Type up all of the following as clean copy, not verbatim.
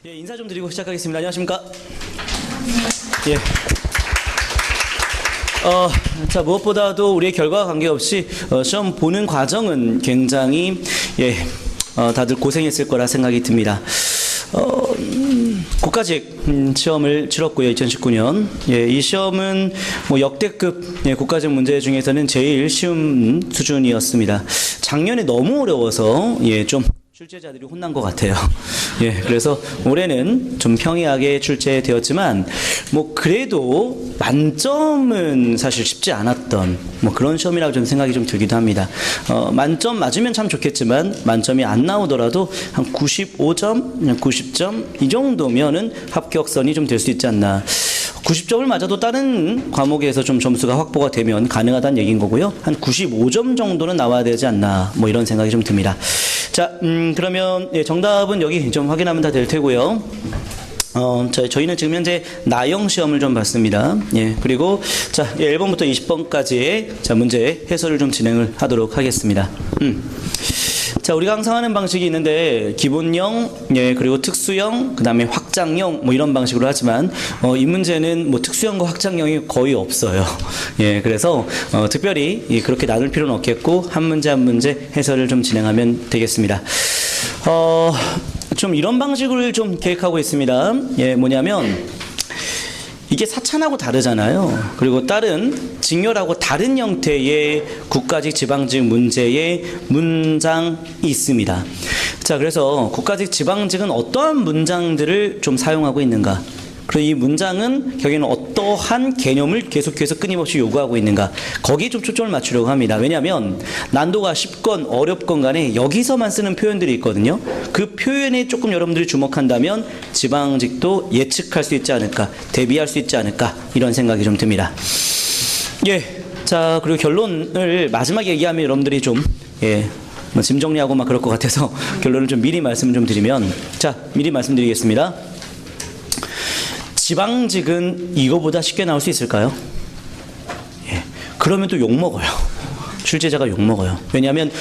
예, 인사 좀 드리고 시작하겠습니다. 안녕하십니까? 예. 자, 무엇보다도 우리의 결과와 관계없이 시험 보는 과정은 굉장히 다들 고생했을 거라 생각이 듭니다. 국가직 시험을 치렀고요. 2019년. 이 시험은 뭐 역대급 국가직 문제 중에서는 제일 쉬운 수준이었습니다. 작년에 너무 어려워서 좀 출제자들이 혼난 것 같아요. 그래서 올해는 좀 평이하게 출제되었지만, 뭐, 그래도 만점은 사실 쉽지 않았던, 뭐 그런 시험이라고 좀 생각이 좀 들기도 합니다. 만점 맞으면 참 좋겠지만, 만점이 안 나오더라도 한 95점, 90점, 이 정도면은 합격선이 좀 될 수 있지 않나. 90점을 맞아도 다른 과목에서 좀 점수가 확보가 되면 가능하다는 얘기인 거고요. 한 95점 정도는 나와야 되지 않나, 뭐 이런 생각이 좀 듭니다. 자, 그러면 정답은 여기 좀 확인하면 다 될 테고요. 저희는 지금 현재 나형 시험을 좀 봤습니다. 그리고 자, 1번부터 20번까지의 자, 문제 해설을 좀 진행을 하도록 하겠습니다. 자, 우리가 항상 하는 방식이 있는데 기본형, 그리고 특수형, 그 다음에 확장형 뭐 이런 방식으로 하지만 이 문제는 뭐 특수형과 확장형이 거의 없어요. 그래서 특별히 그렇게 나눌 필요는 없겠고 한 문제 한 문제 해설을 좀 진행하면 되겠습니다. 좀 이런 방식을 좀 계획하고 있습니다. 뭐냐면 이게 사찬하고 다르잖아요. 그리고 다른 직렬하고 다른 형태의 국가직 지방직 문제의 문장이 있습니다. 자, 그래서 국가직 지방직은 어떠한 문장들을 좀 사용하고 있는가? 그리고 이 문장은 결국에는 어떠한 개념을 계속해서 끊임없이 요구하고 있는가? 거기에 좀 초점을 맞추려고 합니다. 왜냐하면 난도가 쉽건 어렵건 간에 여기서만 쓰는 표현들이 있거든요. 그 표현에 조금 여러분들이 주목한다면 지방직도 예측할 수 있지 않을까, 대비할 수 있지 않을까, 이런 생각이 좀 듭니다. 자, 그리고 결론을 마지막에 얘기하면 여러분들이 좀 뭐 짐 정리하고 막 그럴 것 같아서 결론을 좀 미리 말씀을 좀 드리면, 자, 미리 말씀드리겠습니다. 지방직은 이거보다 쉽게 나올 수 있을까요? 그러면 또 욕먹어요. 출제자가 욕먹어요. 왜냐하면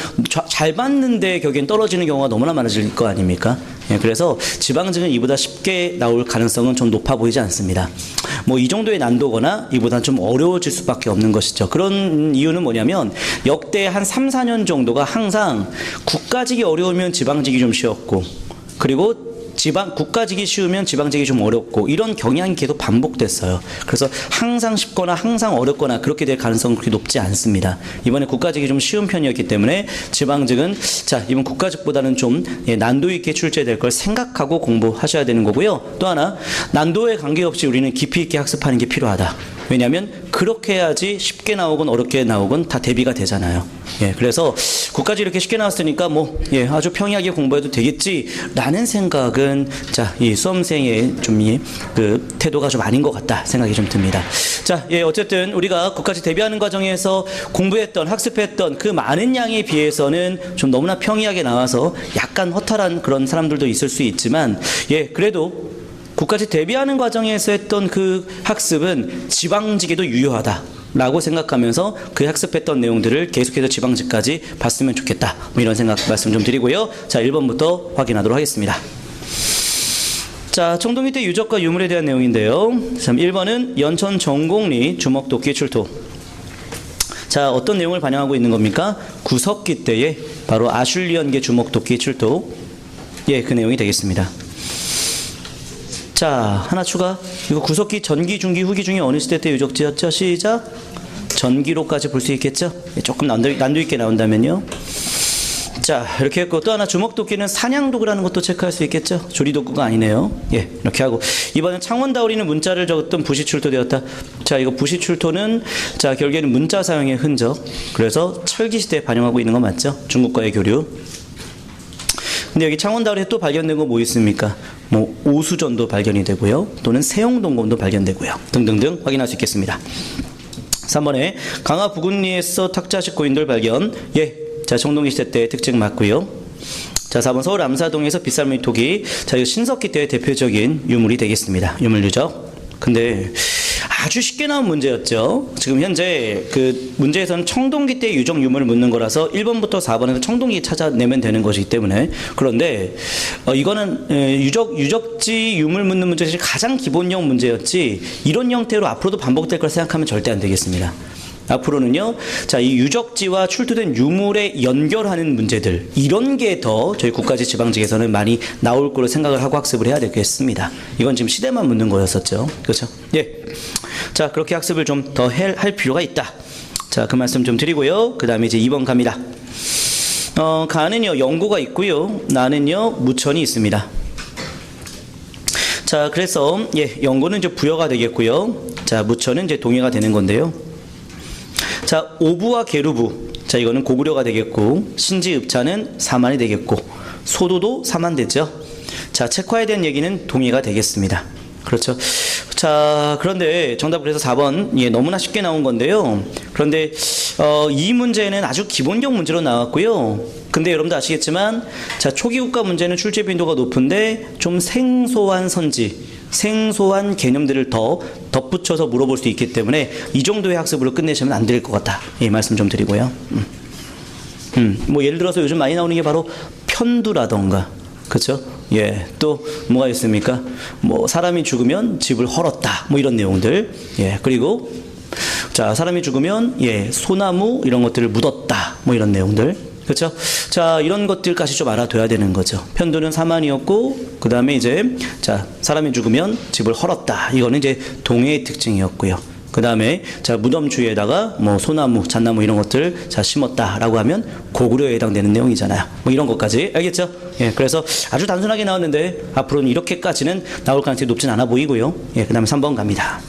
잘 봤는데 결국엔 떨어지는 경우가 너무나 많아질 거 아닙니까? 그래서 지방직은 이보다 쉽게 나올 가능성은 좀 높아 보이지 않습니다. 뭐 이 정도의 난도거나 이보다는 좀 어려워질 수밖에 없는 것이죠. 그런 이유는 뭐냐면 역대 한 3, 4년 정도가 항상 국가직이 어려우면 지방직이 좀 쉬웠고, 그리고 국가직이 쉬우면 지방직이 좀 어렵고, 이런 경향이 계속 반복됐어요. 그래서 항상 쉽거나 항상 어렵거나 그렇게 될 가능성은 그렇게 높지 않습니다. 이번에 국가직이 좀 쉬운 편이었기 때문에 지방직은 자, 이번 국가직보다는 좀 난도 있게 출제될 걸 생각하고 공부하셔야 되는 거고요. 또 하나, 난도에 관계없이 우리는 깊이 있게 학습하는 게 필요하다. 왜냐하면 그렇게 해야지 쉽게 나오건 어렵게 나오건 다 대비가 되잖아요. 그래서 국가직 이렇게 쉽게 나왔으니까 뭐 아주 평이하게 공부해도 되겠지라는 생각은 자, 이 수험생의 좀 그 태도가 좀 아닌 것 같다 생각이 좀 듭니다. 자, 어쨌든 우리가 국가직 대비하는 과정에서 공부했던 학습했던 그 많은 양에 비해서는 좀 너무나 평이하게 나와서 약간 허탈한 그런 사람들도 있을 수 있지만 그래도 국가직 대비하는 과정에서 했던 그 학습은 지방직에도 유효하다라고 생각하면서 그 학습했던 내용들을 계속해서 지방직까지 봤으면 좋겠다. 뭐 이런 생각 말씀 좀 드리고요. 자, 1번부터 확인하도록 하겠습니다. 자, 청동기 때 유적과 유물에 대한 내용인데요. 1번은 연천 정곡리 주먹도끼 출토. 자, 어떤 내용을 반영하고 있는 겁니까? 구석기 때의 바로 아슐리언계 주먹도끼 출토. 그 내용이 되겠습니다. 자, 하나 추가. 이거 구석기 전기, 중기, 후기 중에 어느 시대 때 유적지였죠? 시작. 전기로까지 볼 수 있겠죠? 조금 난도 있게 나온다면요. 자, 이렇게 했고, 또 하나 주먹도끼는 사냥도구라는 것도 체크할 수 있겠죠? 조리도구가 아니네요. 이렇게 하고. 이번엔 창원다우리는 문자를 적었던 부시 출토되었다. 자, 이거 부시 출토는 자, 결국에는 문자 사용의 흔적. 그래서 철기 시대에 반영하고 있는 거 맞죠? 중국과의 교류. 근데 여기 창원다우리에 또 발견된 거 뭐 있습니까? 뭐 오수전도 발견이 되고요. 또는 세용동검도 발견되고요. 등등등 확인할 수 있겠습니다. 3번에 강화 부근리에서 탁자식 고인돌 발견. 자, 청동기 시대 때 특징 맞고요. 자, 4번 서울 암사동에서 빗살무늬 토기. 자, 이거 신석기 때의 대표적인 유물이 되겠습니다. 유물 유적. 근데 아주 쉽게 나온 문제였죠. 지금 현재 그 문제에서는 청동기 때 유적 유물을 묻는 거라서 1번부터 4번에서 청동기 찾아내면 되는 것이기 때문에. 그런데 이거는 유적지 유물 묻는 문제가 가장 기본형 문제였지, 이런 형태로 앞으로도 반복될 걸 생각하면 절대 안 되겠습니다. 앞으로는요, 자, 이 유적지와 출토된 유물에 연결하는 문제들, 이런 게 더 저희 국가지 지방직에서는 많이 나올 거로 생각을 하고 학습을 해야 되겠습니다. 이건 지금 시대만 묻는 거였었죠. 그렇죠? 예. 자, 그렇게 학습을 좀 더 할 필요가 있다. 자, 그 말씀 좀 드리고요. 그 다음에 이제 2번 갑니다. 가는요, 연고가 있고요. 나는요, 무천이 있습니다. 자, 그래서, 예, 연고는 이제 부여가 되겠고요. 자, 무천은 이제 동의가 되는 건데요. 자, 오부와 계루부. 자, 이거는 고구려가 되겠고, 신지읍차는 사만이 되겠고, 소도도 사만 되죠. 자, 책화에 대한 얘기는 동의가 되겠습니다. 그렇죠. 자, 그런데 정답 그래서 4번, 예, 너무나 쉽게 나온 건데요. 그런데 이 문제는 아주 기본형 문제로 나왔고요. 근데 여러분도 아시겠지만, 자, 초기 국가 문제는 출제 빈도가 높은데 좀 생소한 선지, 생소한 개념들을 더 덧붙여서 물어볼 수 있기 때문에 이 정도의 학습으로 끝내시면 안 될 것 같다. 예, 말씀 좀 드리고요. 뭐 예를 들어서 요즘 많이 나오는 게 바로 편두라던가, 그렇죠? 예, 또 뭐가 있습니까? 뭐 사람이 죽으면 집을 헐었다, 뭐 이런 내용들. 예, 그리고 자, 사람이 죽으면 예, 소나무 이런 것들을 묻었다, 뭐 이런 내용들. 그렇죠? 자, 이런 것들까지 좀 알아둬야 되는 거죠. 편두는 사만이었고, 그 다음에 이제, 자, 사람이 죽으면 집을 헐었다. 이거는 이제 동해의 특징이었고요. 그 다음에, 자, 무덤 주위에다가 뭐 소나무, 잣나무 이런 것들 자, 심었다라고 하면 고구려에 해당되는 내용이잖아요. 뭐 이런 것까지. 알겠죠? 예, 그래서 아주 단순하게 나왔는데, 앞으로는 이렇게까지는 나올 가능성이 높진 않아 보이고요. 예, 그 다음에 3번 갑니다.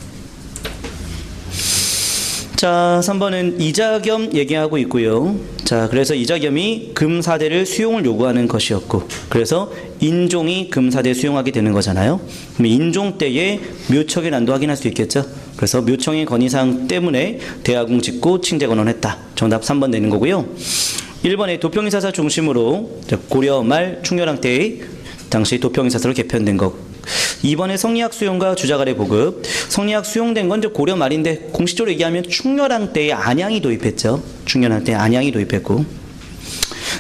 자, 3번은 이자겸 얘기하고 있고요. 자, 그래서 이자겸이 금사대를 수용을 요구하는 것이었고, 그래서 인종이 금사대 수용하게 되는 거잖아요. 그럼 인종 때에 묘척의 난도 확인할 수 있겠죠. 그래서 묘청의 건의사항 때문에 대하궁 짓고 칭제건헌했다. 정답 3번 되는 거고요. 1번에 도평이사사 중심으로 고려 말 충렬왕 때의 당시 도평이사사로 개편된 것. 2번에 성리학 수용과 주자갈의 보급. 성리학 수용된 건 이제 고려 말인데 공식적으로 얘기하면 충렬왕 때에 안양이 도입했죠. 충렬왕 때에 안양이 도입했고.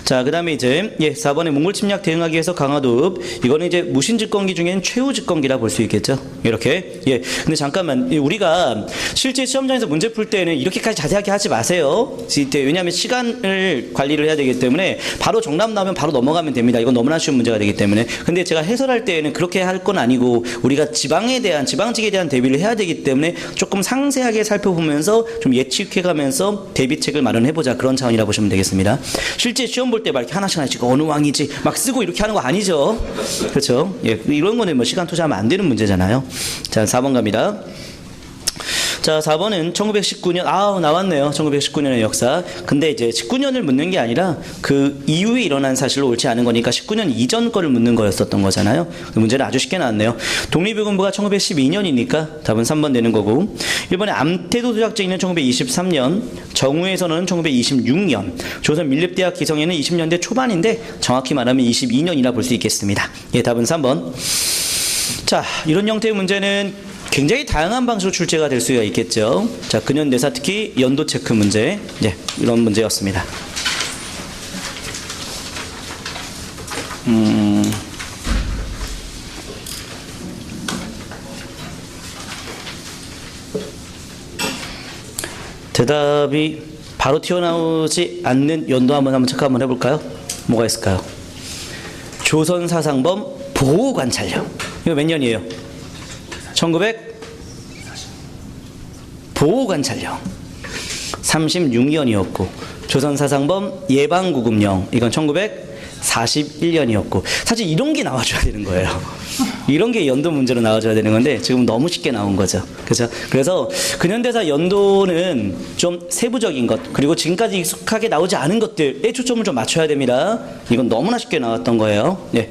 자, 그 다음에 이제, 예, 4번에 몽골 침략 대응하기 위해서 강화도읍. 이거는 이제 무신 집권기 중엔 최후 집권기라 볼 수 있겠죠. 이렇게. 예. 근데 잠깐만, 우리가 실제 시험장에서 문제 풀 때는 이렇게까지 자세하게 하지 마세요. 왜냐하면 시간을 관리를 해야 되기 때문에 바로 정답 나오면 바로 넘어가면 됩니다. 이건 너무나 쉬운 문제가 되기 때문에. 근데 제가 해설할 때는 그렇게 할 건 아니고, 우리가 지방직에 대한 대비를 해야 되기 때문에 조금 상세하게 살펴보면서 좀 예측해가면서 대비책을 마련해보자. 그런 차원이라 보시면 되겠습니다. 실제 시험 볼 때 막 이렇게 하나씩 어느 왕이지 막 쓰고 이렇게 하는 거 아니죠. 그렇죠? 예, 이런 거는 뭐 시간 투자하면 안 되는 문제잖아요. 자, 4번 갑니다. 자, 4번은 1919년, 나왔네요. 1919년의 역사. 근데 이제 19년을 묻는 게 아니라 그 이후에 일어난 사실로 옳지 않은 거니까 19년 이전 거를 묻는 거였었던 거잖아요. 그 문제는 아주 쉽게 나왔네요. 독립유군부가 1912년이니까 답은 3번 되는 거고, 1번에 암태도 도작제인은 1923년, 정우에서는 1926년, 조선 밀립대학 기성에는 20년대 초반인데 정확히 말하면 22년이라 볼 수 있겠습니다. 예, 답은 3번. 자, 이런 형태의 문제는 굉장히 다양한 방식으로 출제가 될 수가 있겠죠. 자, 근현대사 특히 연도 체크 문제, 네, 이런 문제였습니다. 대답이 바로 튀어나오지 않는 연도 한번 체크 한번 해볼까요? 뭐가 있을까요? 조선사상범 보호관찰령. 이거 몇 년이에요? 1900 보호관찰령 36년이었고, 조선사상범 예방구금령 이건 1941년이었고, 사실 이런 게 나와줘야 되는 거예요. 이런 게 연도 문제로 나와줘야 되는 건데 지금 너무 쉽게 나온 거죠. 그렇죠? 그래서 근현대사 연도는 좀 세부적인 것, 그리고 지금까지 익숙하게 나오지 않은 것들에 초점을 좀 맞춰야 됩니다. 이건 너무나 쉽게 나왔던 거예요. 네.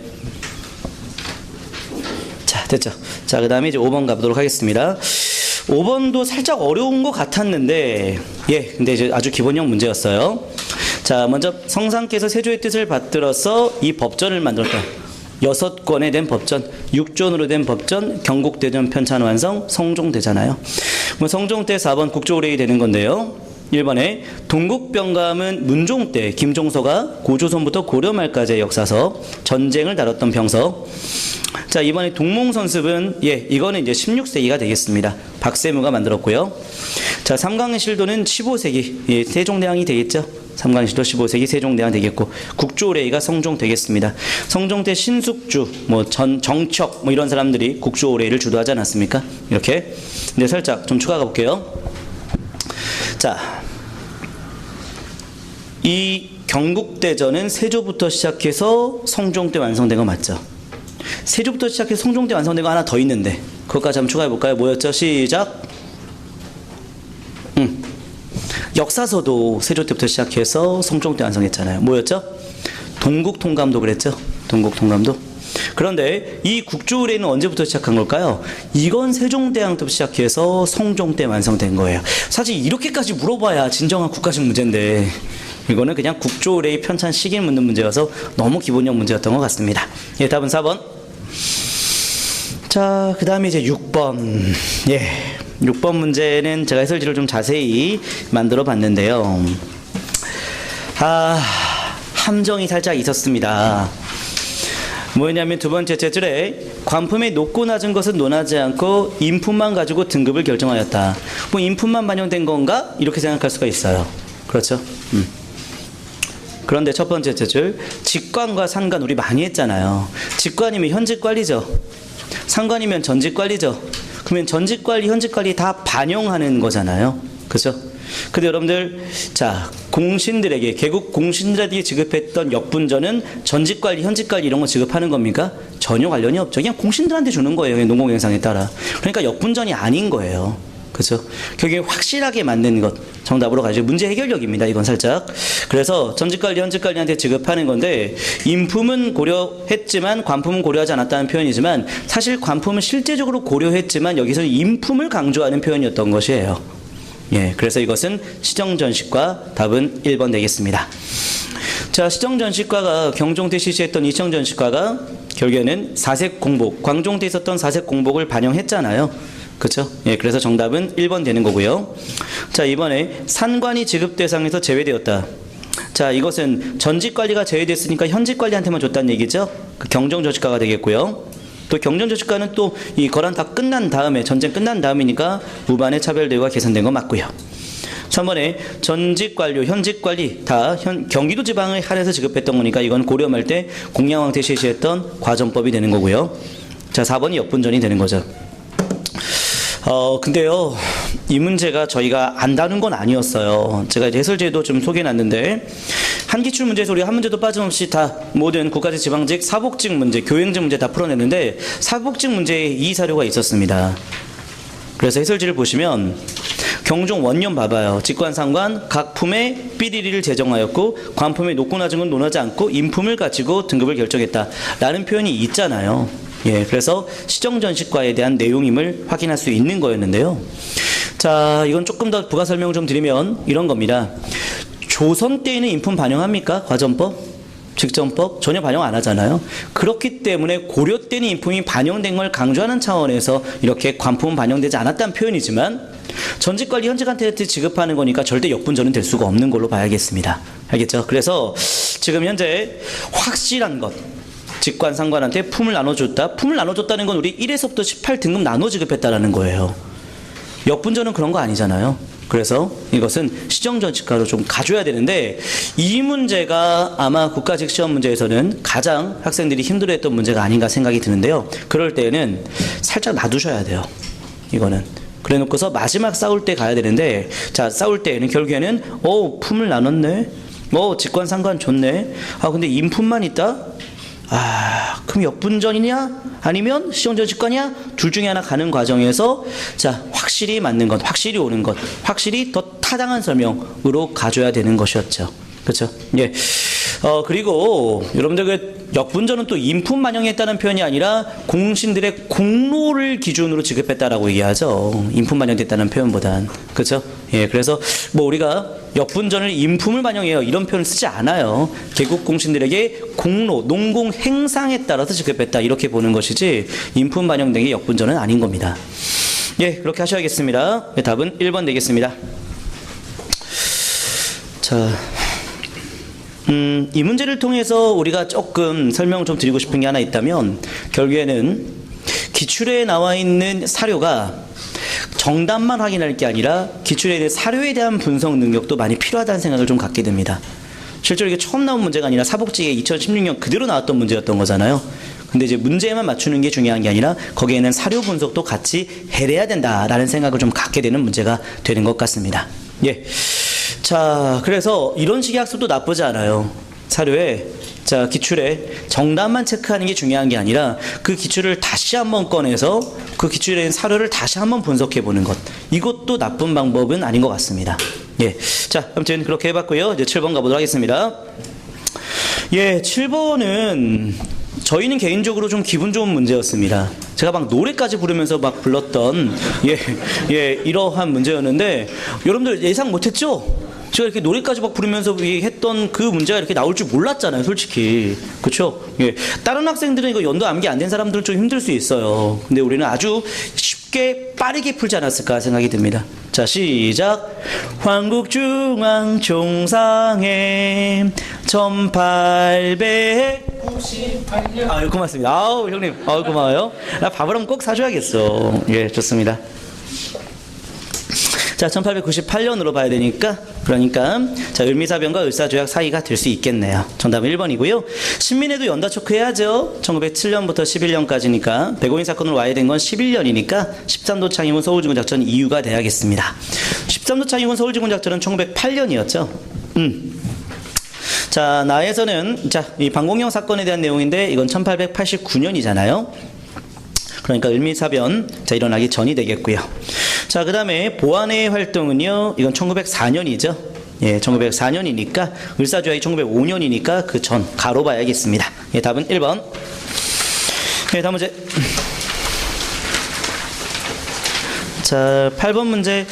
자, 됐죠. 자, 그 다음에 이제 5번 가보도록 하겠습니다. 5번도 살짝 어려운 것 같았는데, 예, 근데 이제 아주 기본형 문제였어요. 자, 먼저 성상께서 세조의 뜻을 받들어서 이 법전을 만들었다. 6건에 된 법전, 6존으로 된 법전, 경국대전 편찬 완성, 성종되잖아요. 뭐 성종때 4번 국조의뢰이 되는 건데요. 1번에 동국병감은 문종 때 김종서가 고조선부터 고려 말까지의 역사서, 전쟁을 다뤘던 병서. 자, 이번에 동몽선습은 이거는 이제 16세기가 되겠습니다. 박세무가 만들었고요. 자, 삼강실도는 15세기 세종대왕이 되겠죠. 삼강실도 15세기 세종대왕 되겠고, 국조의뢰이가 성종 되겠습니다. 성종 때 신숙주, 정척 이런 사람들이 국조의뢰이를 주도하지 않았습니까? 이렇게. 근데 살짝 좀 추가가 볼게요. 자, 이 경국대전은 세조부터 시작해서 성종 때 완성된 거 맞죠? 세조부터 시작해서 성종 때 완성된 거 하나 더 있는데 그것까지 한번 추가해 볼까요? 뭐였죠? 시작. 역사서도 세조 때부터 시작해서 성종 때 완성했잖아요. 뭐였죠? 동국통감도 그랬죠? 동국통감도. 그런데 이 국조의뢰는 언제부터 시작한 걸까요? 이건 세종대왕 때부터 시작해서 성종 때 완성된 거예요. 사실 이렇게까지 물어봐야 진정한 국가식 문제인데 이거는 그냥 국조의뢰 편찬 시기를 묻는 문제여서 너무 기본형 문제였던 것 같습니다. 답은 4번. 자, 그 다음에 이제 6번. 6번 문제는 제가 해설지를 좀 자세히 만들어 봤는데요. 함정이 살짝 있었습니다. 뭐냐면 두 번째 줄에 관품의 높고 낮은 것은 논하지 않고 인품만 가지고 등급을 결정하였다. 뭐 인품만 반영된 건가? 이렇게 생각할 수가 있어요. 그렇죠? 그런데 첫 번째 줄, 직관과 상관 우리 많이 했잖아요. 직관이면 현직관리죠. 상관이면 전직관리죠. 그러면 전직관리, 현직관리 다 반영하는 거잖아요. 그렇죠? 근데 여러분들, 자, 공신들에게, 개국 공신들에게 지급했던 역분전은 전직관리, 현직관리 이런 거 지급하는 겁니까? 전혀 관련이 없죠. 그냥 공신들한테 주는 거예요. 농공행상에 따라. 그러니까 역분전이 아닌 거예요. 그렇죠? 결국에 확실하게 맞는 것 정답으로 가지고 문제 해결력입니다. 이건 살짝. 그래서 전직관리, 현직관리한테 지급하는 건데 인품은 고려했지만 관품은 고려하지 않았다는 표현이지만 사실 관품은 실제적으로 고려했지만 여기서는 인품을 강조하는 표현이었던 것이에요. 그래서 이것은 시정전식과 답은 1번 되겠습니다. 자, 시정전식과가 경종 때 실시했던 이 시정전식과가 결국에는 사색 공복, 광종 때 있었던 사색 공복을 반영했잖아요. 그렇죠? 그래서 정답은 1번 되는 거고요. 자, 이번에 산관이 지급 대상에서 제외되었다. 자, 이것은 전직관리가 제외됐으니까 현직관리한테만 줬다는 얘기죠. 경정전식과가 되겠고요. 또 경정전식과는 또 이 거란 다 끝난 다음에, 전쟁 끝난 다음이니까 무반의 차별대우가 개선된 거 맞고요. 3번에 전직관료, 현직관리 다 경기도 지방을 할애해서 지급했던 거니까 이건 고려 말 때 공양왕 때 실시했던 과정법이 되는 거고요. 자, 4번이 역분전이 되는 거죠. 근데요, 이 문제가 저희가 안다는 건 아니었어요. 제가 이제 해설제도 좀 소개해놨는데, 한기출 문제에서 우리가 한 문제도 빠짐없이 다 모든 국가직 지방직 사복직 문제, 교행직 문제 다 풀어냈는데, 사복직 문제에 이 사료가 있었습니다. 그래서 해설지를 보시면, 경종 원년 봐봐요. 직관상관 각 품의 삐리리를 제정하였고, 관품의 높고 낮은 건 논하지 않고, 인품을 가지고 등급을 결정했다. 라는 표현이 있잖아요. 그래서 시정전식과에 대한 내용임을 확인할 수 있는 거였는데요. 자, 이건 조금 더 부가 설명을 좀 드리면 이런 겁니다. 조선 때에는 인품 반영합니까? 과전법? 직전법? 전혀 반영 안 하잖아요. 그렇기 때문에 고려 때는 인품이 반영된 걸 강조하는 차원에서 이렇게 관품은 반영되지 않았다는 표현이지만 전직관리 현직한테 지급하는 거니까 절대 역분전은 될 수가 없는 걸로 봐야겠습니다. 알겠죠? 그래서 지금 현재 확실한 것, 직관, 상관한테 품을 나눠줬다. 품을 나눠줬다는 건 우리 1에서부터 18등급 나눠 지급했다라는 거예요. 역분전은 그런 거 아니잖아요. 그래서 이것은 시정전식과로 좀 가져야 되는데 이 문제가 아마 국가직 시험 문제에서는 가장 학생들이 힘들어했던 문제가 아닌가 생각이 드는데요. 그럴 때는 살짝 놔두셔야 돼요. 이거는. 그래 놓고서 마지막 싸울 때 가야 되는데, 자, 싸울 때에는 결국에는 품을 나눴네. 직관, 상관 좋네. 근데 인품만 있다? 그럼 역분전이냐? 아니면 시정전식과냐? 둘 중에 하나 가는 과정에서 자, 확실히 맞는 것, 확실히 옳은 것, 확실히 더 타당한 설명으로 가져야 되는 것이었죠. 그렇죠? 그리고 여러분들 그 역분전은 또 인품 반영했다는 표현이 아니라 공신들의 공로를 기준으로 지급했다라고 얘기하죠. 인품 반영됐다는 표현보단. 그렇죠? 예, 그래서 뭐 우리가 역분전을 인품을 반영해요 이런 표현을 쓰지 않아요. 개국 공신들에게 공로, 농공 행상에 따라서 지급했다 이렇게 보는 것이지 인품 반영된 게 역분전은 아닌 겁니다. 예, 그렇게 하셔야겠습니다. 예, 답은 1번 되겠습니다. 자, 이 문제를 통해서 우리가 조금 설명을 좀 드리고 싶은 게 하나 있다면 결국에는 기출에 나와 있는 사료가 정답만 확인할 게 아니라 기출에 대한 사료에 대한 분석 능력도 많이 필요하다는 생각을 좀 갖게 됩니다. 실제로 이게 처음 나온 문제가 아니라 사복지에 2016년 그대로 나왔던 문제였던 거잖아요. 근데 이제 문제에만 맞추는 게 중요한 게 아니라 거기에는 사료 분석도 같이 해내야 된다라는 생각을 좀 갖게 되는 문제가 되는 것 같습니다. 예. 자, 그래서 이런 식의 학습도 나쁘지 않아요. 사료에 자, 기출에 정답만 체크하는 게 중요한 게 아니라 그 기출을 다시 한번 꺼내서 그 기출에 있는 사료를 다시 한번 분석해 보는 것. 이것도 나쁜 방법은 아닌 것 같습니다. 예. 자, 아무튼 그렇게 해봤고요. 이제 7번 가보도록 하겠습니다. 예, 7번은 저희는 개인적으로 좀 기분 좋은 문제였습니다. 제가 막 노래까지 부르면서 막 불렀던 이러한 문제였는데 여러분들 예상 못했죠? 제가 이렇게 노래까지 막 부르면서 했던 그 문제가 이렇게 나올 줄 몰랐잖아요, 솔직히. 그쵸? 예. 다른 학생들은 이거 연도 암기 안 된 사람들은 좀 힘들 수 있어요. 근데 우리는 아주 쉽게 빠르게 풀지 않았을까 생각이 듭니다. 자, 시작. 황국중앙총상회 1898년. 아유, 고맙습니다. 아우, 형님. 아우, 고마워요. 나 밥을 한번 꼭 사줘야겠어. 예, 좋습니다. 자, 1898년으로 봐야 되니까, 그러니까, 자, 을미사변과 을사조약 사이가 될 수 있겠네요. 정답은 1번이고요. 신민회도 연다 체크해야죠. 1907년부터 11년까지니까, 백오인 사건으로 와야 된 건 11년이니까, 13도 창의군 서울지구작전 이유가 돼야겠습니다. 13도 창의군 서울지구작전은 1908년이었죠. 자, 나에서는, 자, 이 방공영 사건에 대한 내용인데, 이건 1889년이잖아요. 그러니까 을미사변, 자, 일어나기 전이 되겠고요. 자, 그 다음에 보안의 활동은요, 이건 1904년이죠. 예, 1904년이니까, 을사조약이 1905년이니까 그 전, 가로 봐야겠습니다. 예, 답은 1번. 예, 다음 문제. 자, 8번 문제.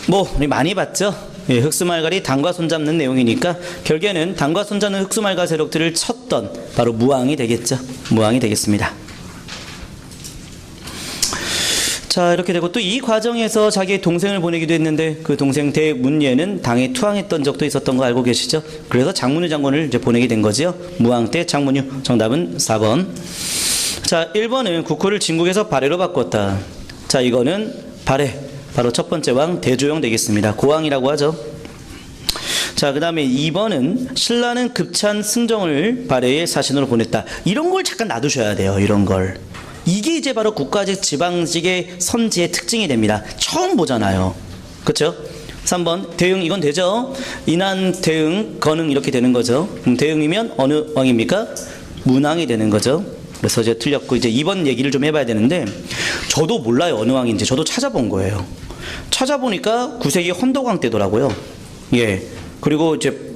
뭐, 우리 많이 봤죠? 예, 흑수말갈이 당과 손잡는 내용이니까, 결국에는 당과 손잡는 흑수말갈 세력들을 쳤던, 바로 무왕이 되겠죠. 무왕이 되겠습니다. 자, 이렇게 되고 또 이 과정에서 자기의 동생을 보내기도 했는데 그 동생 대문예는 당에 투항했던 적도 있었던 거 알고 계시죠? 그래서 장문유 장군을 이제 보내게 된 거죠. 무왕 때 장문유. 정답은 4번. 자, 1번은 국호를 진국에서 발해로 바꿨다. 자, 이거는 발해. 바로 첫 번째 왕 대조영 되겠습니다. 고왕이라고 하죠. 자, 그 다음에 2번은 신라는 급찬 승정을 발해의 사신으로 보냈다. 이런 걸 잠깐 놔두셔야 돼요. 이런 걸. 이게 이제 바로 국가직 지방직의 선지의 특징이 됩니다. 처음 보잖아요. 그렇죠? 3번 대응, 이건 되죠? 인한, 대응, 건응 이렇게 되는 거죠. 대응이면 어느 왕입니까? 문왕이 되는 거죠. 그래서 이제 틀렸고 이제 2번 얘기를 좀 해봐야 되는데 저도 몰라요, 어느 왕인지. 저도 찾아본 거예요. 찾아보니까 9세기 헌덕왕 때더라고요. 예. 그리고 이제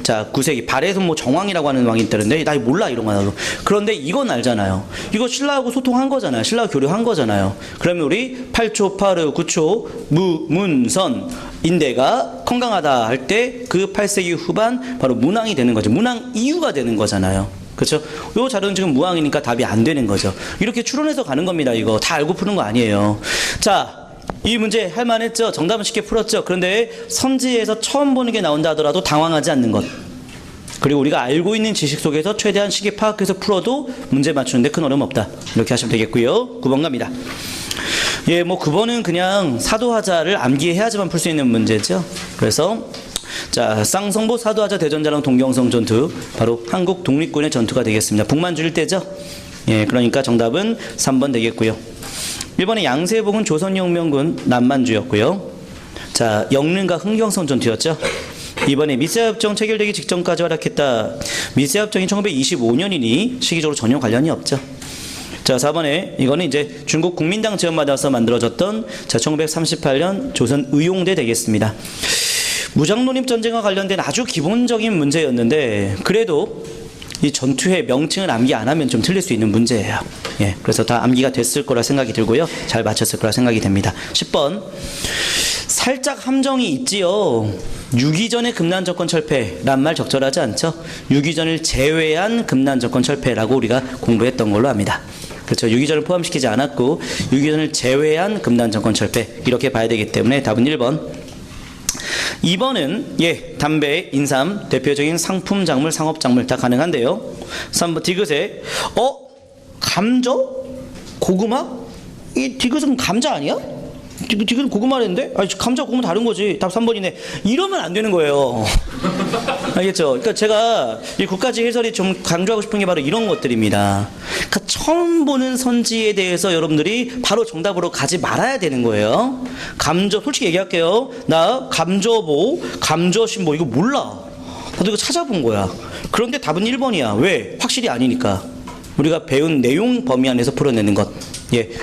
자, 9세기 발해에서 정왕이라고 하는 왕이 있다는데 나 몰라 이런 거 나도. 그런데 이건 알잖아요. 이거 신라하고 소통한 거잖아요. 신라하고 교류한 거잖아요. 그러면 우리 8초, 8호, 9초 문선 인대가 건강하다 할 때 그 8세기 후반 바로 문왕이 되는 거죠. 문왕 이유가 되는 거잖아요. 그렇죠? 요 자료는 지금 무왕이니까 답이 안 되는 거죠. 이렇게 추론해서 가는 겁니다. 이거 다 알고 푸는 거 아니에요. 자, 이 문제 할만했죠? 정답은 쉽게 풀었죠? 그런데 선지에서 처음 보는 게 나온다 하더라도 당황하지 않는 것. 그리고 우리가 알고 있는 지식 속에서 최대한 쉽게 파악해서 풀어도 문제 맞추는데 큰 어려움 없다. 이렇게 하시면 되겠고요. 9번 갑니다. 예, 9번은 그냥 사도하자를 암기해야지만 풀 수 있는 문제죠. 그래서 자, 쌍성보 사도하자 대전자랑 동경성 전투, 바로 한국 독립군의 전투가 되겠습니다. 북만 줄일 때죠. 예, 그러니까 정답은 3번 되겠고요. 1번의 양세복은 조선혁명군 남만주였고요. 자, 영릉과 흥경성 전투였죠. 2번에 미세협정 체결되기 직전까지 활약했다. 미세협정이 1925년이니 시기적으로 전혀 관련이 없죠. 자, 4번에 이거는 이제 중국 국민당 지원받아서 만들어졌던 자, 1938년 조선의용대 되겠습니다. 무장논입전쟁과 관련된 아주 기본적인 문제였는데 그래도 이 전투의 명칭을 암기 안 하면 좀 틀릴 수 있는 문제예요. 예, 그래서 다 암기가 됐을 거라 생각이 들고요. 잘 맞췄을 거라 생각이 됩니다. 10번. 살짝 함정이 있지요. 유기전의 금난정권 철폐란 말 적절하지 않죠? 유기전을 제외한 금난정권 철폐라고 우리가 공부했던 걸로 압니다. 그렇죠. 유기전을 포함시키지 않았고 유기전을 제외한 금난정권 철폐 이렇게 봐야 되기 때문에 답은 1번. 2번은 담배, 인삼, 대표적인 상품 작물, 상업 작물 다 가능한데요. 3번 디귿에 감저? 고구마? 이 디귿은 감자 아니야? 디귿은 고구마랬는데? 아니 감자 고구마 다른 거지. 답 3번이네. 이러면 안 되는 거예요. 알겠죠? 그러니까 제가 이 국가지 해설이 좀 강조하고 싶은 게 바로 이런 것들입니다. 그러니까 처음 보는 선지에 대해서 여러분들이 바로 정답으로 가지 말아야 되는 거예요. 감저, 솔직히 얘기할게요. 나 감저보, 감저신보 이거 몰라. 나도 이거 찾아본 거야. 그런데 답은 1번이야. 왜? 확실히 아니니까. 우리가 배운 내용 범위 안에서 풀어내는 것.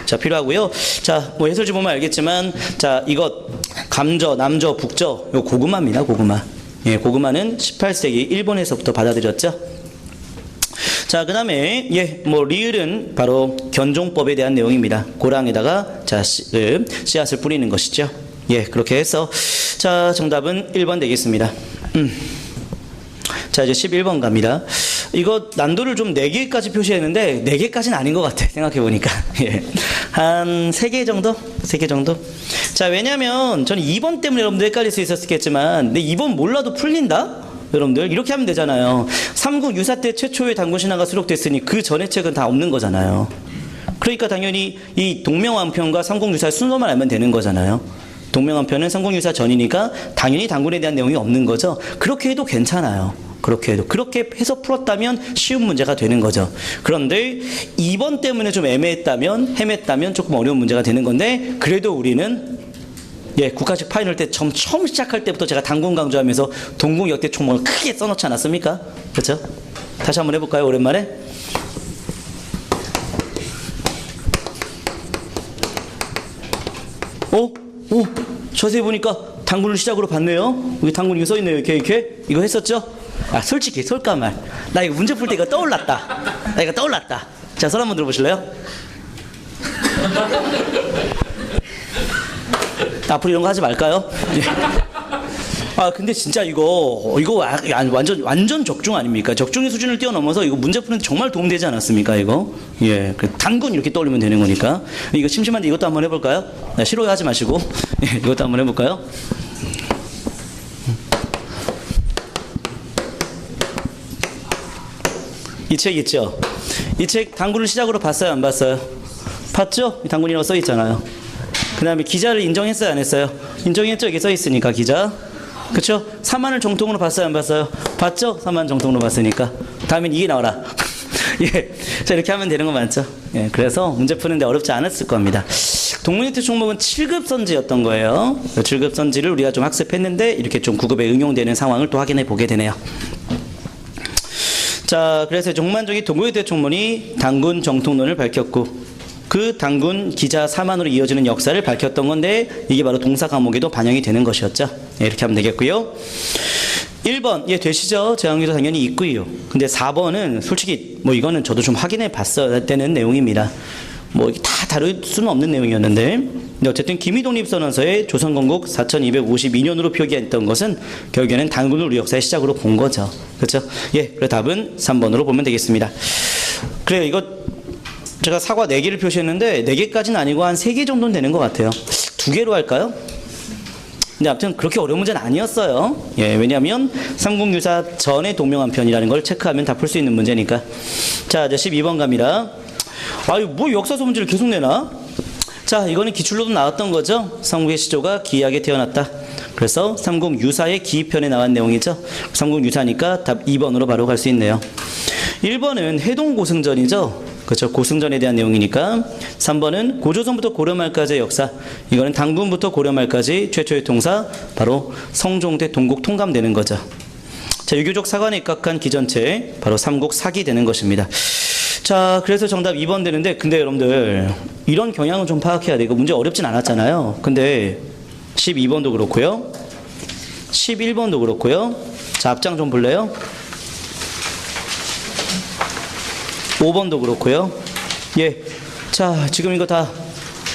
자, 필요하고요. 자, 뭐 해설지 보면 알겠지만, 자, 이것, 감저, 남저, 북저, 이거 고구마입니다, 고구마. 고구마는 18세기 일본에서부터 받아들였죠. 자, 그 다음에, 뭐, 리을은 바로 견종법에 대한 내용입니다. 고랑에다가, 자, 씨앗을 뿌리는 것이죠. 그렇게 해서, 자, 정답은 1번 되겠습니다. 자, 이제 11번 갑니다. 이거 난도를 좀 4개까지 표시했는데 4개까지는 아닌 것 같아 생각해보니까. 한 3개 정도? 3개 정도? 자, 왜냐면 저는 2번 때문에 여러분들 헷갈릴 수 있었겠지만 근데 2번 몰라도 풀린다? 여러분들 이렇게 하면 되잖아요. 삼국 유사 때 최초의 당군 신화가 수록됐으니 그 전의 책은 다 없는 거잖아요. 그러니까 당연히 이 동명왕편과 삼국 유사의 순서만 알면 되는 거잖아요. 동명왕편은 삼국 유사 전이니까 당연히 당군에 대한 내용이 없는 거죠. 그렇게 해도 괜찮아요. 그렇게 해서 풀었다면 쉬운 문제가 되는 거죠. 그런데 2번 때문에 좀 헤맸다면 조금 어려운 문제가 되는 건데 그래도 우리는 국가직 파이널 때 처음 시작할 때부터 제가 당군 강조하면서 동국 역대 총목을 크게 써놓지 않았습니까? 그렇죠? 다시 한번 해볼까요? 오랜만에. 자세히 보니까 당군을 시작으로 봤네요. 여기 당군 이거 써있네요. 이렇게 이거 했었죠? 솔직히 솔까말 나 이거 문제 풀 때 이거 떠올랐다. 자, 손 한번 들어보실래요? 앞으로 이런 거 하지 말까요? 근데 진짜 이거 완전 적중 아닙니까? 적중의 수준을 뛰어넘어서 이거 문제 푸는데 정말 도움되지 않았습니까? 이거 당군 이렇게 떠올리면 되는 거니까. 이거 심심한데 이것도 한번 해볼까요? 싫어하지 마시고 이것도 한번 해볼까요? 이 책 있죠? 이 책 당군을 시작으로 봤어요? 안 봤어요? 봤죠? 당군이라고 써있잖아요. 그 다음에 기자를 인정했어요? 안 했어요? 인정했죠? 여기 써있으니까 기자. 그쵸? 사만을 정통으로 봤어요? 안 봤어요? 봤죠? 사만 정통으로 봤으니까. 다음엔 이게 나와라. 자, 이렇게 하면 되는 거 맞죠? 그래서 문제 푸는데 어렵지 않았을 겁니다. 동문이태 총목은 7급 선지였던 거예요. 7급 선지를 우리가 좀 학습했는데 이렇게 좀 9급에 응용되는 상황을 또 확인해 보게 되네요. 자, 그래서 종만족이 동국유대 총문이 당군 정통론을 밝혔고 그 당군 기자 사만으로 이어지는 역사를 밝혔던 건데 이게 바로 동사 과목에도 반영이 되는 것이었죠. 이렇게 하면 되겠고요. 1번 되시죠? 제왕기도 당연히 있고요. 근데 4번은 솔직히 뭐 이거는 저도 좀 확인해 봤어야 되는 내용입니다. 뭐 다 다룰 수는 없는 내용이었는데 근데 어쨌든 기미독립선언서에 조선건국 4252년으로 표기했던 것은 결국에는 당군을 우리 역사의 시작으로 본 거죠. 그렇죠? 그래서 답은 3번으로 보면 되겠습니다. 그래요. 이거 제가 사과 4개를 표시했는데 4개까지는 아니고 한 3개 정도는 되는 것 같아요. 2개로 할까요? 근데 아무튼 그렇게 어려운 문제는 아니었어요. 왜냐하면 삼국유사 전의 동명한편이라는 걸 체크하면 다 풀 수 있는 문제니까. 자, 이제 12번 갑니다. 뭐 역사서 문제를 계속 내나? 자, 이거는 기출로도 나왔던 거죠. 삼국의 시조가 기이하게 태어났다. 그래서 삼국유사의 기이편에 나온 내용이죠. 삼국유사니까 답 2번으로 바로 갈 수 있네요. 1번은 해동고승전이죠. 그렇죠. 고승전에 대한 내용이니까. 3번은 고조선부터 고려말까지의 역사. 이거는 당군부터 고려말까지 최초의 통사 바로 성종대 동국 통감되는 거죠. 자, 유교적 사관에 입각한 기전체 바로 삼국사기 되는 것입니다. 자, 그래서 정답 2번 되는데 근데 여러분들 이런 경향은 좀 파악해야 돼. 이거 문제 어렵진 않았잖아요. 근데 12번도 그렇고요. 11번도 그렇고요. 자, 앞장 좀 볼래요? 5번도 그렇고요. 자, 지금 이거 다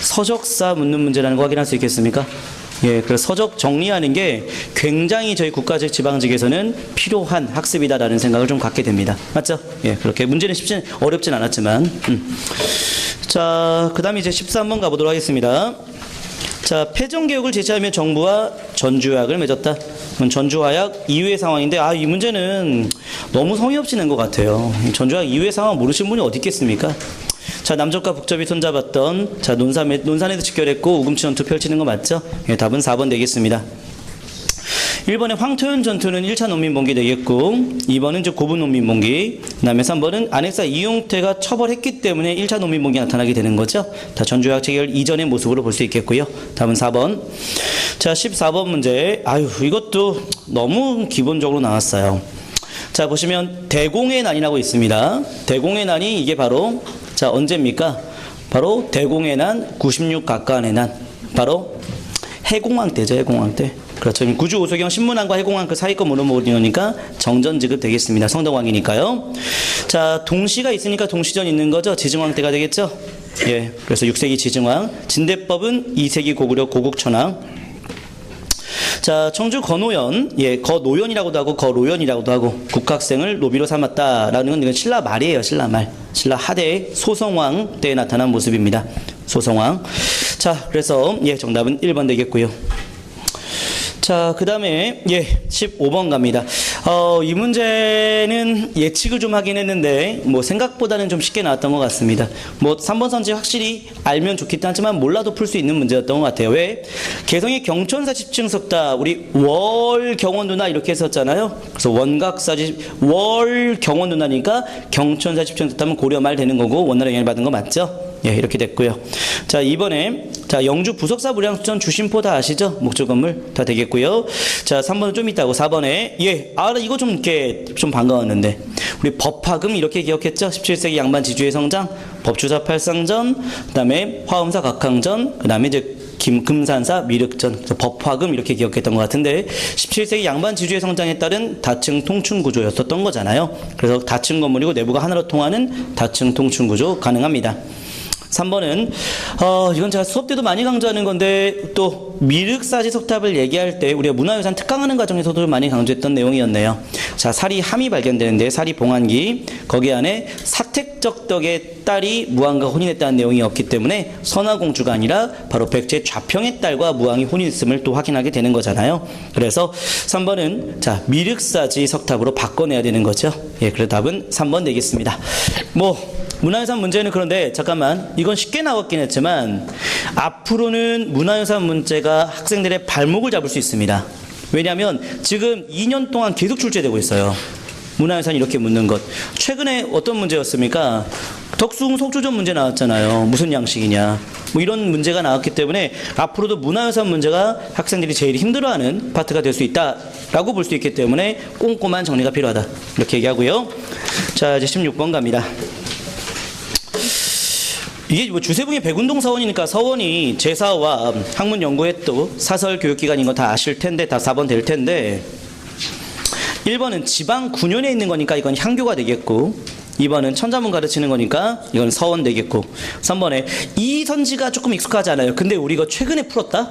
서적사 묻는 문제라는 거 확인할 수 있겠습니까? 예, 그래서 서적 정리하는 게 굉장히 저희 국가직 지방직에서는 필요한 학습이다라는 생각을 좀 갖게 됩니다. 맞죠? 예, 그렇게 문제는 어렵진 않았지만. 자, 그 다음에 이제 13번 가보도록 하겠습니다. 자, 패전개혁을 제시하며 정부와 전주협약을 맺었다. 전주협약 이후의 상황인데, 이 문제는 너무 성의 없이 낸 것 같아요. 전주협약 이후의 상황 모르시는 분이 어디 있겠습니까? 자, 남접과 북접이 손잡았던, 자, 논산에서 직결했고 우금치 전투 펼치는 거 맞죠? 예, 답은 4번 되겠습니다. 1번의 황토현 전투는 1차 농민봉기 되겠고, 2번은 즉 고분 농민봉기, 그 다음에 3번은 안핵사 이용태가 처벌했기 때문에 1차 농민봉기 나타나게 되는 거죠. 다 전주협약 체결 이전의 모습으로 볼 수 있겠고요. 답은 4번. 자, 14번 문제. 이것도 너무 기본적으로 나왔어요. 자, 보시면 대공의 난이라고 있습니다. 대공의 난이 이게 바로, 자, 언제입니까? 바로 대공의 난, 96각간의 난. 바로 해공황 때죠, 해공황 때. 그렇죠. 구주 오소경 신문왕과 해공왕 그 사이권 물어보니까 정전지급 되겠습니다. 성덕왕이니까요. 자, 동시가 있으니까 동시전 있는 거죠. 지증왕 때가 되겠죠. 예. 그래서 6세기 지증왕. 진대법은 2세기 고구려 고국천왕. 자, 청주 거노연, 예, 거노연이라고도 하고 거로연이라고도 하고 국학생을 노비로 삼았다라는 건 이건 신라 말이에요. 신라 말. 신라 하대 소성왕 때에 나타난 모습입니다. 소성왕. 자, 그래서 예, 정답은 1번 되겠고요. 자, 그 다음에, 예, 15번 갑니다. 이 문제는 예측을 좀 하긴 했는데, 생각보다는 좀 쉽게 나왔던 것 같습니다. 3번 선지 확실히 알면 좋긴 하지만 몰라도 풀 수 있는 문제였던 것 같아요. 왜? 개성의 경천사 집층석다, 우리 월경원 누나 이렇게 했었잖아요. 그래서 원각사지, 월경원 누나니까 경천사 집층석다면 고려 말 되는 거고, 원나라 영향을 받은 거 맞죠? 예, 이렇게 됐고요. 자, 이번에, 자, 영주 부석사 무량수전 주심포 다 아시죠? 목조 건물 다 되겠고요. 자, 3번은 좀 있다고. 4번에, 예, 이거 좀 이렇게 좀 반가웠는데. 우리 법화금 이렇게 기억했죠? 17세기 양반 지주의 성장, 법주사 팔상전, 그 다음에 화엄사 각항전, 그 다음에 이제 금산사 미륵전, 그래서 법화금 이렇게 기억했던 것 같은데 17세기 양반 지주의 성장에 따른 다층 통층 구조였었던 거잖아요. 그래서 다층 건물이고 내부가 하나로 통하는 다층 통층 구조 가능합니다. 3번은 이건 제가 수업 때도 많이 강조하는 건데 또 미륵사지 석탑을 얘기할 때 우리가 문화유산 특강하는 과정에서도 많이 강조했던 내용이었네요. 자, 사리함이 발견되는데 사리봉안기 거기 안에 사택적덕의 딸이 무왕과 혼인했다는 내용이 없기 때문에 선화공주가 아니라 바로 백제 좌평의 딸과 무왕이 혼인했음을 또 확인하게 되는 거잖아요. 그래서 3번은 자, 미륵사지 석탑으로 바꿔내야 되는 거죠. 예, 그래서 답은 3번 되겠습니다. 문화유산 문제는 그런데 잠깐만 이건 쉽게 나왔긴 했지만 앞으로는 문화유산 문제가 학생들의 발목을 잡을 수 있습니다. 왜냐하면 지금 2년 동안 계속 출제되고 있어요. 문화유산 이렇게 묻는 것. 최근에 어떤 문제였습니까? 덕수궁 속주전 문제 나왔잖아요. 무슨 양식이냐. 이런 문제가 나왔기 때문에 앞으로도 문화유산 문제가 학생들이 제일 힘들어하는 파트가 될 수 있다라고 볼 수 있기 때문에 꼼꼼한 정리가 필요하다. 이렇게 얘기하고요. 자, 이제 16번 갑니다. 이게 주세붕의 백운동 서원이니까 서원이 제사와 학문연구회도 사설교육기관인 거 다 아실 텐데 다 4번 될 텐데 1번은 지방 9년에 있는 거니까 이건 향교가 되겠고 2번은 천자문 가르치는 거니까 이건 서원 되겠고 3번에 이 선지가 조금 익숙하지 않아요. 근데 우리 이거 최근에 풀었다?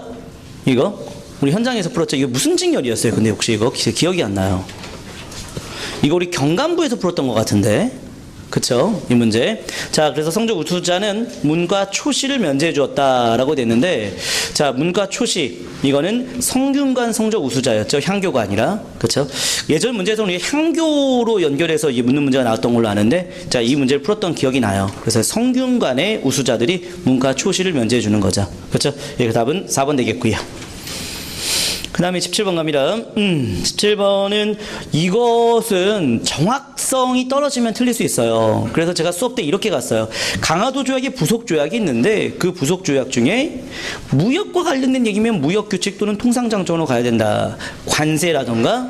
이거? 우리 현장에서 풀었죠. 이거 무슨 징열이었어요? 근데 혹시 이거 기억이 안 나요. 이거 우리 경감부에서 풀었던 것 같은데 그쵸? 이 문제. 자, 그래서 성적 우수자는 문과 초시를 면제해 주었다라고 됐는데, 자, 문과 초시. 이거는 성균관 성적 우수자였죠. 향교가 아니라. 그쵸? 예전 문제에서 우리 향교로 연결해서 이 묻는 문제가 나왔던 걸로 아는데, 자, 이 문제를 풀었던 기억이 나요. 그래서 성균관의 우수자들이 문과 초시를 면제해 주는 거죠. 그쵸? 예, 그 답은 4번 되겠고요. 그 다음에 17번 갑니다. 17번은 이것은 정확성이 떨어지면 틀릴 수 있어요. 그래서 제가 수업 때 이렇게 갔어요. 강화도 조약에 부속 조약이 있는데 그 부속 조약 중에 무역과 관련된 얘기면 무역규칙 또는 통상장정으로 가야 된다. 관세라던가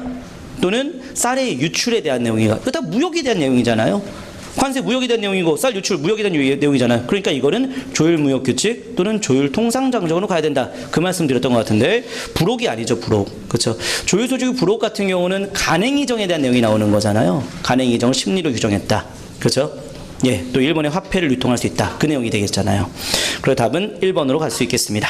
또는 쌀의 유출에 대한 내용이가. 이거 다 무역에 대한 내용이잖아요. 관세 무역에 대한 내용이고 쌀 유출 무역에 대한 내용이잖아요. 그러니까 이거는 조율무역규칙 또는 조율통상장정으로 가야 된다. 그 말씀 드렸던 것 같은데 부록이 아니죠. 부록. 그렇죠. 조율소지구 부록 같은 경우는 간행이정에 대한 내용이 나오는 거잖아요. 간행이정을 심리로 규정했다. 그렇죠. 예, 또 일본의 화폐를 유통할 수 있다. 그 내용이 되겠잖아요. 그래서 답은 1번으로 갈 수 있겠습니다.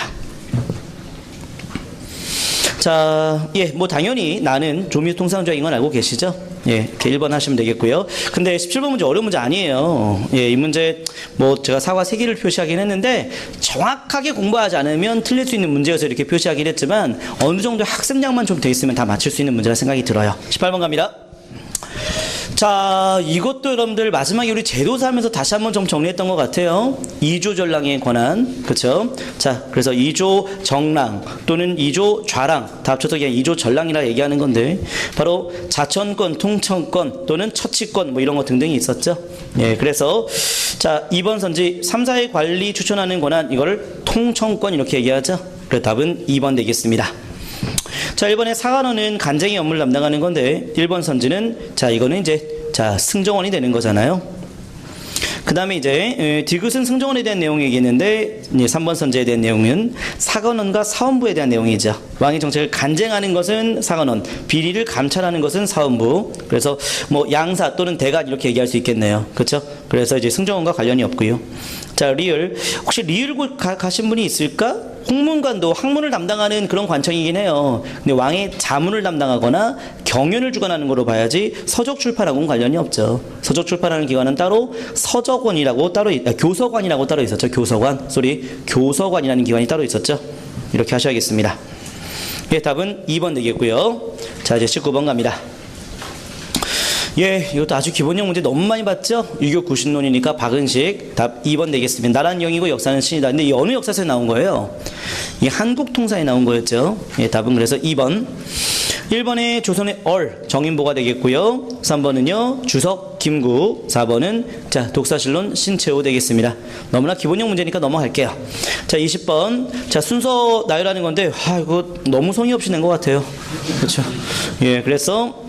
자, 예, 뭐 당연히 나는 조미통상자인 건 알고 계시죠? 예, 이렇게 1번 하시면 되겠고요. 근데 17번 문제 어려운 문제 아니에요. 예, 이 문제 뭐 제가 사과 3개를 표시하긴 했는데 정확하게 공부하지 않으면 틀릴 수 있는 문제여서 이렇게 표시하긴 했지만 어느 정도 학습량만 좀 돼 있으면 다 맞출 수 있는 문제라 생각이 들어요. 18번 갑니다. 자, 이것도 여러분들 마지막에 우리 제도사 하면서 다시 한번 좀 정리했던 것 같아요. 2조 전랑에 관한, 그쵸? 자, 그래서 2조 정랑 또는 2조 좌랑 다 합쳐서 그냥 2조 전랑이라 얘기하는 건데 바로 자천권, 통천권 또는 처치권 뭐 이런 거 등등이 있었죠. 예, 그래서 자, 2번 선지 3, 4의 관리 추천하는 권한 이거를 통천권 이렇게 얘기하죠. 그래서 답은 2번 되겠습니다. 자, 1번의 사관원은 간쟁이 업무를 담당하는 건데 1번 선지는 자, 이거는 이제 자, 승정원이 되는 거잖아요. 그 다음에 이제 디귿은 승정원에 대한 내용이 얘기했는데 3번 선지에 대한 내용은 사관원과 사원부에 대한 내용이죠. 왕의 정책을 간쟁하는 것은 사관원, 비리를 감찰하는 것은 사원부. 그래서 뭐 양사 또는 대간 이렇게 얘기할 수 있겠네요. 그렇죠? 그래서 이제 승정원과 관련이 없고요. 자, 리을. 혹시 리을 가신 분이 있을까? 홍문관도 학문을 담당하는 그런 관청이긴 해요. 근데 왕의 자문을 담당하거나 경연을 주관하는 거로 봐야지 서적 출판하고는 관련이 없죠. 서적 출판하는 기관은 따로 서적원이라고 따로 교서관이라고 따로 있었죠. 교서관이라는 기관이 따로 있었죠. 이렇게 하셔야겠습니다. 예, 답은 2번 되겠고요. 자, 이제 19번 갑니다. 예, 이것도 아주 기본형 문제 너무 많이 봤죠? 유교 구신론이니까 박은식 답 2번 되겠습니다. 나라는 영이고 역사는 신이다. 근데 이 어느 역사서에 나온 거예요? 이 한국통사에 나온 거였죠. 예, 답은 그래서 2번. 1번에 조선의 정인보가 되겠고요. 3번은요 주석 김구. 4번은 자 독사실론 신채호 되겠습니다. 너무나 기본형 문제니까 넘어갈게요. 자, 20번. 자, 순서 나열하는 건데 이거 너무 성의 없이 낸 것 같아요. 그렇죠? 예, 그래서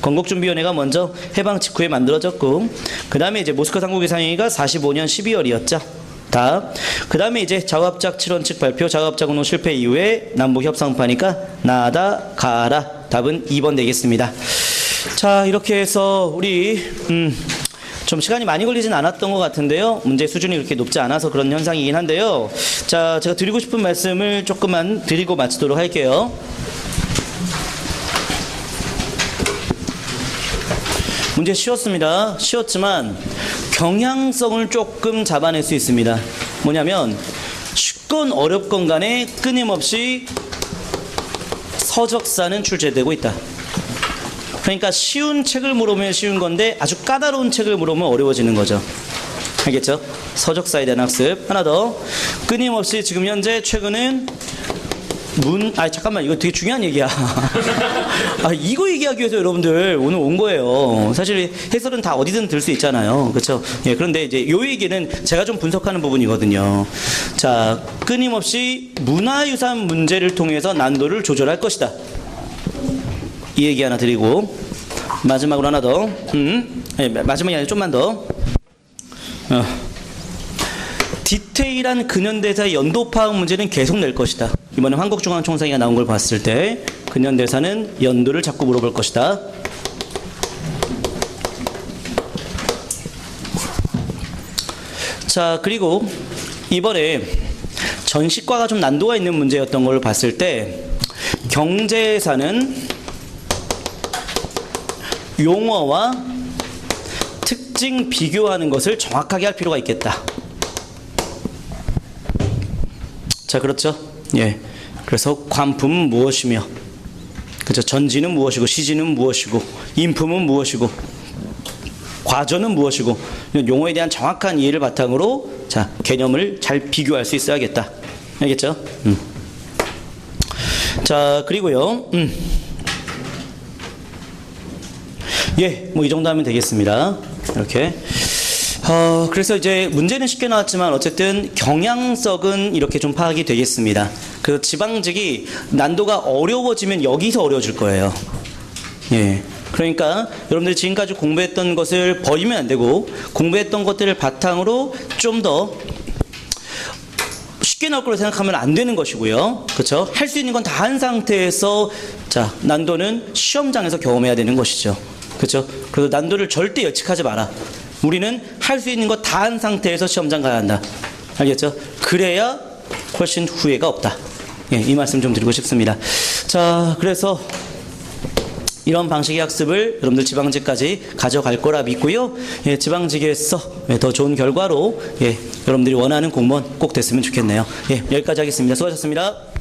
건국준비위원회가 먼저 해방 직후에 만들어졌고, 그 다음에 이제 모스크 상국이상회의가 45년 12월이었죠. 그 다음에 이제 자우합작 7원 측 발표, 자우합작 운동 실패 이후에 남북 협상파니까 나다 가라. 답은 2번 되겠습니다. 자, 이렇게 해서 우리 좀 시간이 많이 걸리진 않았던 것 같은데요. 문제 수준이 그렇게 높지 않아서 그런 현상이긴 한데요. 자, 제가 드리고 싶은 말씀을 조금만 드리고 마치도록 할게요. 문제 쉬웠습니다. 쉬웠지만 경향성을 조금 잡아낼 수 있습니다. 뭐냐면 쉽건 어렵건 간에 끊임없이 서적사는 출제되고 있다. 그러니까 쉬운 책을 물어보면 쉬운 건데 아주 까다로운 책을 물어보면 어려워지는 거죠. 알겠죠? 서적사에 대한 학습. 하나 더. 끊임없이 지금 현재 최근은 잠깐만, 이거 되게 중요한 얘기야. 이거 얘기하기 위해서 여러분들 오늘 온 거예요. 사실 해설은 다 어디든 들 수 있잖아요. 그렇죠? 예, 그런데 이제 요 얘기는 제가 좀 분석하는 부분이거든요. 자, 끊임없이 문화유산 문제를 통해서 난도를 조절할 것이다. 이 얘기 하나 드리고, 마지막으로 하나 더. 예, 마지막이 아니라 좀만 더. 디테일한 근현대사의 연도 파악 문제는 계속 낼 것이다. 이번에 한국중앙총상회가 나온 걸 봤을 때 근현대사는 연도를 자꾸 물어볼 것이다. 자, 그리고 이번에 전식과가 좀 난도가 있는 문제였던 걸 봤을 때 경제사는 용어와 특징 비교하는 것을 정확하게 할 필요가 있겠다. 자, 그렇죠? 예. 그래서 관품은 무엇이며, 그죠? 전지는 무엇이고, 시지는 무엇이고, 인품은 무엇이고, 과전은 무엇이고, 용어에 대한 정확한 이해를 바탕으로 자, 개념을 잘 비교할 수 있어야겠다. 알겠죠? 자, 그리고요. 예, 뭐 이 정도 하면 되겠습니다. 이렇게. 그래서 이제 문제는 쉽게 나왔지만 어쨌든 경향성은 이렇게 좀 파악이 되겠습니다. 그 지방직이 난도가 어려워지면 여기서 어려워질 거예요. 예. 그러니까 여러분들이 지금까지 공부했던 것을 버리면 안 되고 공부했던 것들을 바탕으로 좀 더 쉽게 나올 거로 생각하면 안 되는 것이고요. 그렇죠? 할 수 있는 건 다 한 상태에서 자, 난도는 시험장에서 경험해야 되는 것이죠. 그렇죠? 그래서 난도를 절대 예측하지 마라. 우리는 할 수 있는 거 다 한 상태에서 시험장 가야 한다. 알겠죠? 그래야 훨씬 후회가 없다. 예, 이 말씀 좀 드리고 싶습니다. 자, 자, 그래서 이런 방식의 학습을 여러분들 지방직까지 가져갈 거라 믿고요. 예, 지방직에서 더 좋은 결과로 여러분들이 원하는 공무원 꼭 됐으면 좋겠네요. 예, 여기까지 하겠습니다. 수고하셨습니다.